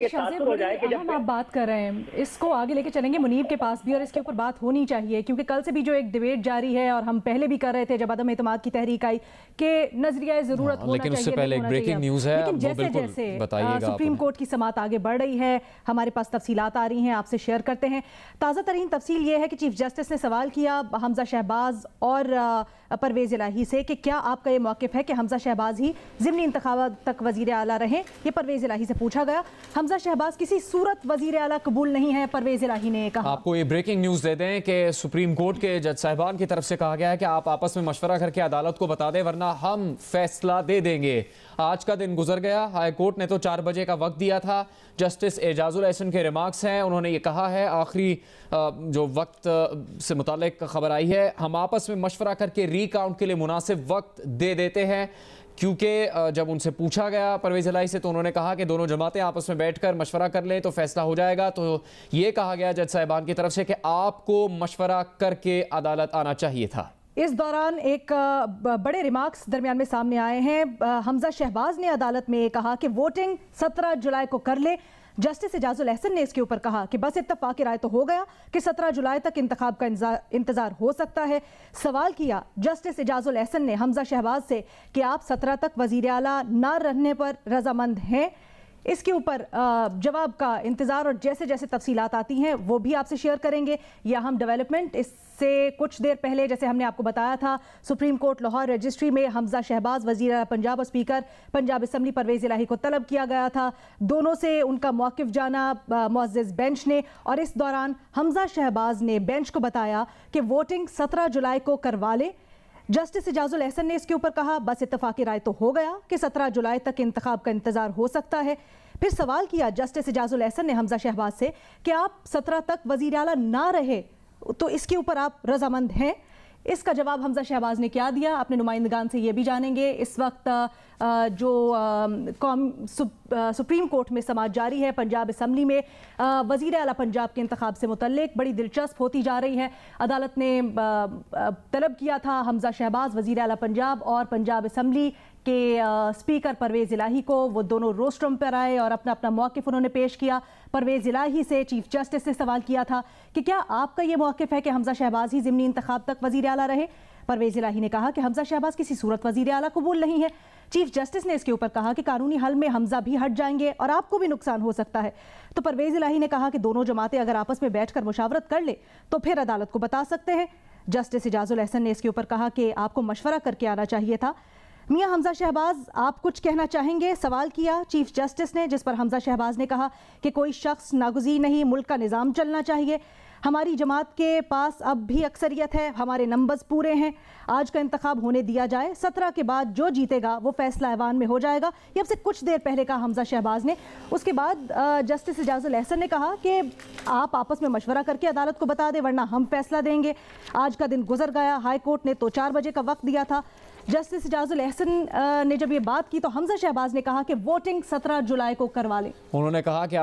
हो जाए कि जब आप बात कर रहे हैं इसको आगे लेके चलेंगे मुनीब के पास भी, और इसके ऊपर बात होनी चाहिए क्योंकि कल से भी जो एक डिबेट जारी है और हम पहले भी कर रहे थे जब अदम एतमाद की तहरीक आई कि नजरिया ज़रूरत होना चाहिए, उससे पहले एक ब्रेकिंग न्यूज़ है, लेकिन जैसे जैसे सुप्रीम कोर्ट की समात आगे बढ़ रही है हमारे पास तफसीलात आ रही हैं, आपसे शेयर करते हैं। ताज़ा तरीन तफसील ये है कि चीफ जस्टिस ने सवाल किया हमजा शहबाज और परवेज़ इलाही से कि क्या आपका ये मौक़िफ़ है कि हमजा शहबाज ही ज़िमनी इंतखाबात तक वज़ीर आला रहें। ये परवेज़ इलाही से पूछा गया। हमजा शहबाज किसी सूरत वज़ीर आला कबूल नहीं है, परवेज़ इलाही ने कहा। आपको ये ब्रेकिंग न्यूज़ दे दें कि सुप्रीम कोर्ट के जज साहिबान की तरफ से कहा गया है कि आप आपस में मशवरा करके अदालत को बता दें वरना हम फैसला दे देंगे। आज का दिन गुजर गया, हाई कोर्ट ने तो 4 बजे का वक्त दिया था। जस्टिस एजाजुल एहसन के रिमार्क्स हैं, उन्होंने ये कहा है आखिरी जो वक्त से मुतालिक खबर आई है, हम आपस में मशवरा करके रीकाउंट के लिए मुनासिब वक्त दे देते हैं। क्योंकि जब उनसे पूछा गया परवेज़ इलाही से तो उन्होंने कहा कि दोनों जमातें आपस में बैठकर मशवरा कर लें तो फैसला हो जाएगा। तो ये कहा गया जज साहिबान की तरफ से कि आपको मशवरा करके अदालत आना चाहिए था। इस दौरान एक बड़े रिमार्क्स दरमियान में सामने आए हैं। हमजा शहबाज ने अदालत में कहा कि वोटिंग 17 जुलाई को कर ले। जस्टिस एजाजुल एहसन ने इसके ऊपर कहा कि बस इत्तफाक़ राय तो हो गया कि 17 जुलाई तक इंतखाब का इंतजार हो सकता है। सवाल किया जस्टिस एजाजुल एहसन ने हमजा शहबाज से कि आप 17 तक वज़ीर आला ना रहने पर रजामंद हैं। इसके ऊपर जवाब का इंतज़ार और जैसे जैसे तफसीलात आती हैं वो भी आपसे शेयर करेंगे। या हम डेवलपमेंट इससे कुछ देर पहले जैसे हमने आपको बताया था सुप्रीम कोर्ट लाहौर रजिस्ट्री में हमजा शहबाज वज़ीर आला पंजाब और स्पीकर पंजाब असम्बली परवेज़ इलाही को तलब किया गया था। दोनों से उनका मौक़िफ़ जाना मुअज़्ज़ज़ बेंच ने, और इस दौरान हमजा शहबाज ने बेंच को बताया कि वोटिंग 17 जुलाई को करवा ले। जस्टिस एजाजुल एहसन ने इसके ऊपर कहा बस इत्तफाक़ी राय तो हो गया कि 17 जुलाई तक इंतखाब का इंतज़ार हो सकता है। फिर सवाल किया जस्टिस एजाजुल एहसन ने हमजा शहबाज से कि आप 17 तक वज़ीर आला ना रहे तो इसके ऊपर आप रजामंद हैं। इसका जवाब हमजा शहबाज ने क्या दिया अपने नुमाइंदगान से ये भी जानेंगे। इस वक्त जो सुप्रीम कोर्ट में समाअत जारी है पंजाब असम्बली में वज़ीर आला पंजाब के इंतखाब से मुतल्लिक बड़ी दिलचस्प होती जा रही है। अदालत ने तलब किया था हमजा शहबाज वज़ीर आला पंजाब और पंजाब असम्बली के स्पीकर परवेज़ इलाही को, वो दोनों रोस्ट्रम पर आए और अपना अपना मौक़िफ़ उन्होंने पेश किया। परवेज़ इलाही से चीफ जस्टिस ने सवाल किया था कि क्या आपका ये मौक़िफ़ है कि हमजा शहबाज ही ज़िमनी इंतखाब तक वज़ीर आला रहे। परवेज़ इलाही ने कहा कि हमजा शहबाज किसी सूरत वज़ीर आला कबूल नहीं है। चीफ जस्टिस ने इसके ऊपर कहा कि कानूनी हल में हमजा भी हट जाएंगे और आपको भी नुकसान हो सकता है। तो परवेज़ इलाही ने कहा कि दोनों जमातें अगर आपस में बैठकर मुशावरत कर ले तो फिर अदालत को बता सकते हैं। जस्टिस एजाजुल एहसन ने इसके ऊपर कहा कि आपको मशवरा करके आना चाहिए था। मियां हमजा शहबाज आप कुछ कहना चाहेंगे, सवाल किया चीफ जस्टिस ने, जिस पर हमजा शहबाज ने कहा कि कोई शख्स नागुज़ीर नहीं, मुल्क का निज़ाम चलना चाहिए। हमारी जमात के पास अब भी अक्सरियत है, हमारे नंबर्स पूरे हैं, आज का इंतखाब होने दिया जाए, 17 के बाद जो जीतेगा वो फैसला ऐवान में हो जाएगा। ये अब से कुछ देर पहले कहा हमजा शहबाज ने। उसके बाद जस्टिस एजाजुल एहसन ने कहा कि आप आपस में मशवरा करके अदालत को बता दें वरना हम फैसला देंगे। आज का दिन गुजर गया, हाई कोर्ट ने तो 4 बजे का वक्त दिया था। जस्टिस एजाजुल एहसन ने जब ये बात की तो हमजा शहबाज ने कहा कि वोटिंग 17 जुलाई को करवा लें। उन्होंने कहा कि